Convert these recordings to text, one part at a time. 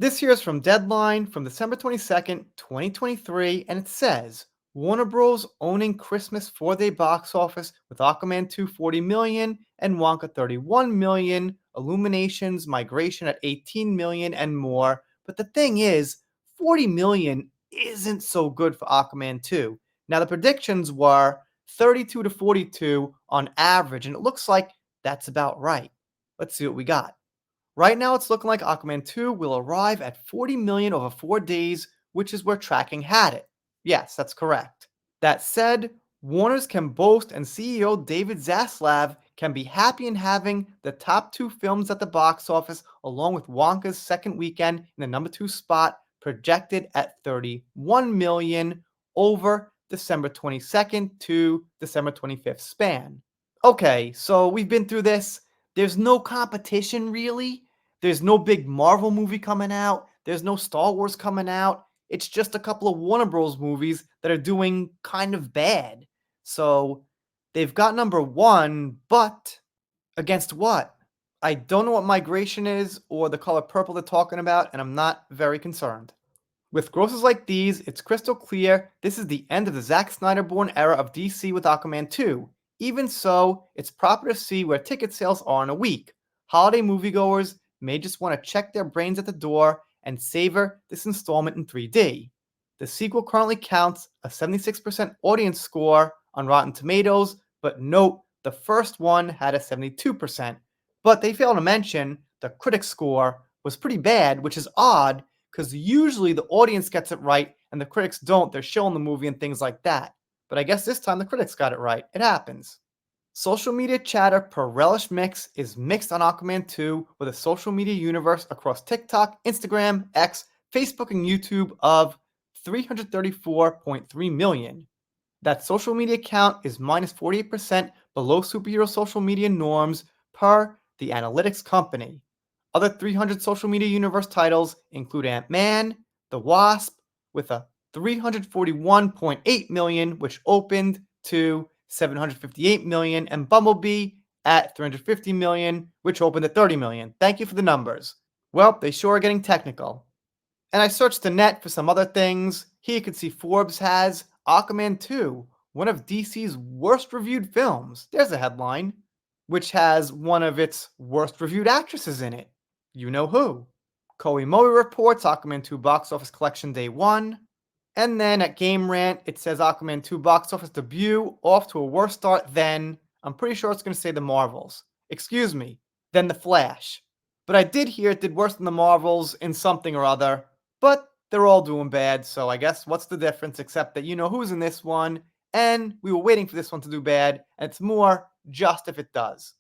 This here is from Deadline from December 22nd, 2023, and it says Warner Bros. Owning Christmas 4-day box office with Aquaman 2 40 million and Wonka 31 million, Illuminations migration at 18 million, and more. But the thing is, 40 million isn't so good for Aquaman 2. Now, the predictions were 32 to 42 on average, and it looks like that's about right. Let's see what we got. Right now, it's looking like Aquaman 2 will arrive at 40 million over 4 days, which is where tracking had it. Yes, that's correct. That said, Warner's can boast and CEO David Zaslav can be happy in having the top two films at the box office, along with Wonka's second weekend in the number 2 spot, projected at 31 million over December 22nd to December 25th span. Okay, so we've been through this. There's no competition really. There's no big Marvel movie coming out. There's no Star Wars coming out. It's just a couple of Warner Bros. Movies that are doing kind of bad. So they've got number one, but against what? I don't know what migration is or the color purple they're talking about, and I'm not very concerned. With grosses like these, it's crystal clear this is the end of the Zack Snyder-born era of DC with Aquaman 2. Even so, it's proper to see where ticket sales are in a week. Holiday moviegoers may just want to check their brains at the door and savor this installment in 3D. The sequel currently counts a 76% audience score on Rotten Tomatoes, but note the first one had a 72%. But they fail to mention the critic score was pretty bad, which is odd because usually the audience gets it right and the critics don't. They're showing the movie and things like that. But I guess this time the critics got it right. It happens. Social media chatter per relish mix is mixed on Aquaman 2 with a social media universe across TikTok, Instagram, X, Facebook, and YouTube of 334.3 million. That social media count is minus 48% below superhero social media norms per the analytics company. Other 300 social media universe titles include Ant-Man, The Wasp, with a 341.8 million, which opened to 758 million, and Bumblebee at 350 million, which opened at 30 million. Thank you for the numbers. Well, they sure are getting technical. And I searched the net for some other things. Here you can see Forbes has Aquaman 2, one of DC's worst reviewed films. There's a headline, which has one of its worst reviewed actresses in it. You know who. Koei Moe reports Aquaman 2 box office collection day 1. And then at Game Rant, it says Aquaman 2 box office debut off to a worse start than, I'm pretty sure it's going to say The Marvels. Excuse me, than The Flash. But I did hear it did worse than The Marvels in something or other. But they're all doing bad, so I guess what's the difference except that you know who's in this one, and we were waiting for this one to do bad, and it's more just if it does.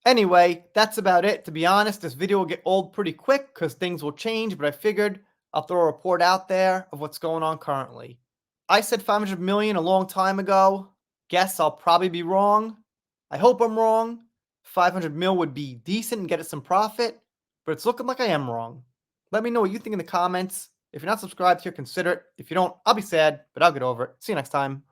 Anyway, that's about it. To be honest, this video will get old pretty quick because things will change, but I figured I'll throw a report out there of what's going on currently. I said 500 million a long time ago. Guess I'll probably be wrong. I hope I'm wrong. 500 mil would be decent and get us some profit, but it's looking like I am wrong. Let me know what you think in the comments. If you're not subscribed here, consider it. If you don't, I'll be sad, but I'll get over it. See you next time.